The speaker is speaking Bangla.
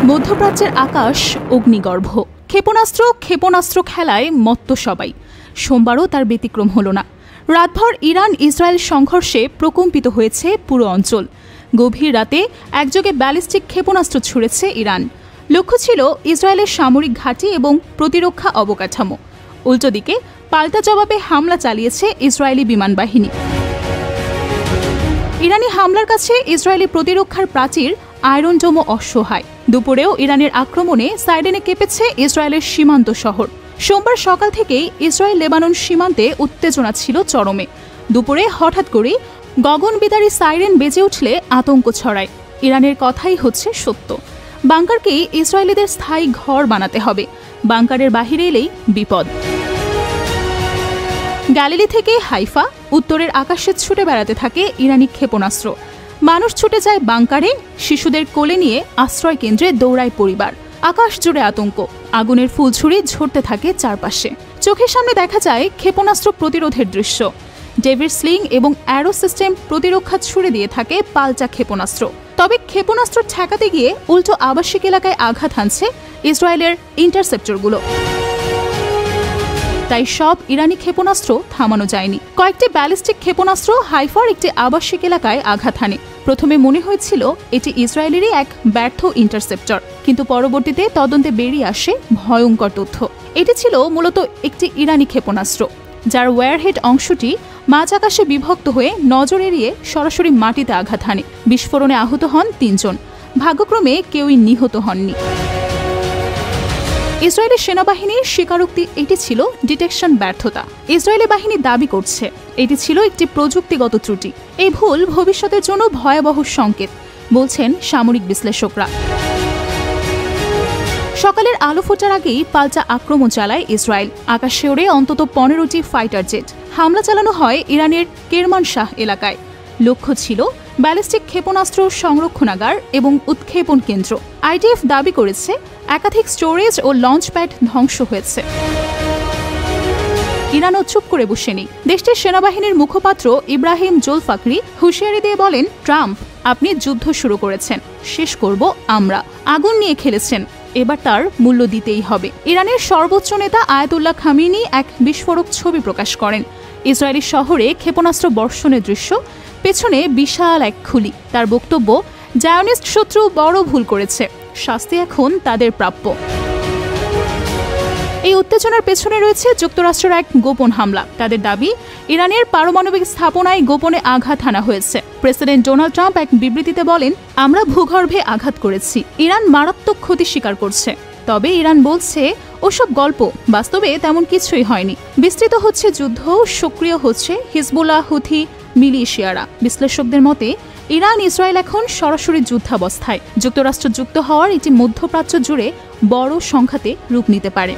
মধ্যপ্রাচ্যের আকাশ অগ্নিগর্ভ। ক্ষেপণাস্ত্র খেলায় মত্ত সবাই। সোমবারও তার ব্যতিক্রম হলো না। রাতভর ইরান ইসরায়েল সংঘর্ষে প্রকম্পিত হয়েছে পুরো অঞ্চল। গভীর রাতে একযোগে ব্যালিস্টিক ক্ষেপণাস্ত্র ছুড়েছে ইরান। লক্ষ্য ছিল ইসরায়েলের সামরিক ঘাঁটি এবং প্রতিরক্ষা অবকাঠামো। উল্টো দিকে পাল্টা জবাবে হামলা চালিয়েছে ইসরায়েলি বিমান বাহিনী। ইরানি হামলার কাছে ইসরায়েলি প্রতিরক্ষার প্রাচীর আয়রন ডোমও অসহায়। দুপুরেও ইরানের আক্রমণে সাইডেনে কেঁপেছে ইসরায়েলের সীমান্ত শহর। সোমবার সকাল থেকেই ইসরায়েল লেবানন সীমান্তে উত্তেজনা ছিল চরমে। দুপুরে হঠাৎ করেই গগনবিদারী সাইরেন বেজে উঠলে আতঙ্ক ছড়ায়। ইরানের কথাই হচ্ছে সত্য। বাংকারকেই ইসরায়েলিদের স্থায়ী ঘর বানাতে হবে। বাংকারের বাহিরে এলেই বিপদ। গ্যালিলি থেকে হাইফা, উত্তরের আকাশে ছুটে বেড়াতে থাকে ইরানি ক্ষেপণাস্ত্র। মানুষ ছুটে যায় বাংকারে, শিশুদের কোলে নিয়ে আশ্রয় কেন্দ্রে দৌড়ায় পরিবার। আকাশ জুড়ে আতঙ্ক, আগুনের ফুলঝুরি ঝরতে থাকে চারপাশে। চোখের সামনে দেখা যায় ক্ষেপণাস্ত্র প্রতিরোধের দৃশ্য। ডেভিড স্লিং এবং অ্যারো সিস্টেম প্রতিরক্ষা ছুড়ে দিয়ে থাকে পাল্টা ক্ষেপণাস্ত্র। তবে ক্ষেপণাস্ত্র ঠেকাতে গিয়ে উল্টো আবাসিক এলাকায় আঘাত হানছে ইসরায়েলের ইন্টারসেপ্টরগুলো। তাই সব ইরানি ক্ষেপণাস্ত্র থামানো যায়নি। কয়েকটি ব্যালিস্টিক ক্ষেপণাস্ত্র হাইফার একটি আবাসিক এলাকায় আঘাত হানে। প্রথমে মনে হয়েছিল এটি ইসরায়েলেরই এক ব্যর্থ ইন্টারসেপ্টর, কিন্তু পরবর্তীতে তদন্তে বেরিয়ে আসে ভয়ঙ্কর তথ্য। এটি ছিল মূলত একটি ইরানি ক্ষেপণাস্ত্র, যার ওয়্যারহেড অংশটি মাঝ আকাশে বিভক্ত হয়ে নজর এড়িয়ে সরাসরি মাটিতে আঘাত হানে। বিস্ফোরণে আহত হন ৩ জন। ভাগ্যক্রমে কেউই নিহত হননি। ইসরায়েলি সেনাবাহিনীর স্বীকারোক্তি এটি ছিল ডিটেকশন ব্যর্থতা। ইসরায়েলি বাহিনী দাবি করছে এটি ছিল একটি প্রযুক্তিগত ত্রুটি। এই ভুল ভবিষ্যতের জন্য ভয়াবহ সংকেত, বলছেন সামরিক বিশ্লেষকরা। সকালের আলো ফোটার আগেই পাল্টা আক্রমণ চালায় ইসরায়েল। আকাশে ওড়ে অন্তত 15টি ফাইটার জেট। হামলা চালানো হয় ইরানের কেরমানশাহ এলাকায়। লক্ষ্য ছিল ব্যালিস্টিক ক্ষেপণাস্ত্র সংরক্ষণাগার এবং উৎক্ষেপণ কেন্দ্র। আইডিএফ দাবি করেছে একাধিক স্টোরেজ ও লঞ্চ প্যাড ধ্বংস হয়েছে। ইরানও চুপ করে বসেনি। দেশটির সেনাবাহিনীর মুখপাত্র ইব্রাহিম জোলফাকরি হুঁশিয়ারি দিয়ে বলেন, ট্রাম্প, আপনি যুদ্ধ শুরু করেছেন, শেষ করব আমরা। আগুন নিয়ে খেলেছেন, এবার তার মূল্য দিতেই হবে। ইরানের সর্বোচ্চ নেতা আয়াতুল্লাহ খামেনি এক বিস্ফোরক ছবি প্রকাশ করেন। ইসরায়েলি শহরে ক্ষেপণাস্ত্র বর্ষণের দৃশ্য, পেছনে বিশাল এক খুলি। তার বক্তব্য, জায়নিস্ট শত্রু বড় ভুল করেছে, শাস্তি এখন তাদের প্রাপ্য। এই উত্তেজনার পেছনে রয়েছে যুক্তরাষ্ট্রের এক গোপন হামলা। তাদের দাবি, ইরানের পারমাণবিক স্থাপনায় গোপনে আঘাত হানা হয়েছে। প্রেসিডেন্ট ডোনাল্ড ট্রাম্প এক বিবৃতিতে বলেন, আমরা ভূগর্ভে আঘাত করেছি। ইরান মারাত্মক ক্ষতি স্বীকার করছে। তবে ইরান বলছে ওসব গল্প, বাস্তবে তেমন কিছুই হয়নি। বিস্তৃত হচ্ছে যুদ্ধ, সক্রিয় হচ্ছে হিজবুল্লাহ, হুথি মিলিশিয়ারা। বিশ্লেষকদের মতে ইরান ইসরায়েল এখন সরাসরি যুদ্ধাবস্থায়। যুক্তরাষ্ট্র যুক্ত হওয়ার এটি মধ্যপ্রাচ্য জুড়ে বড় সংঘাতে রূপ নিতে পারে।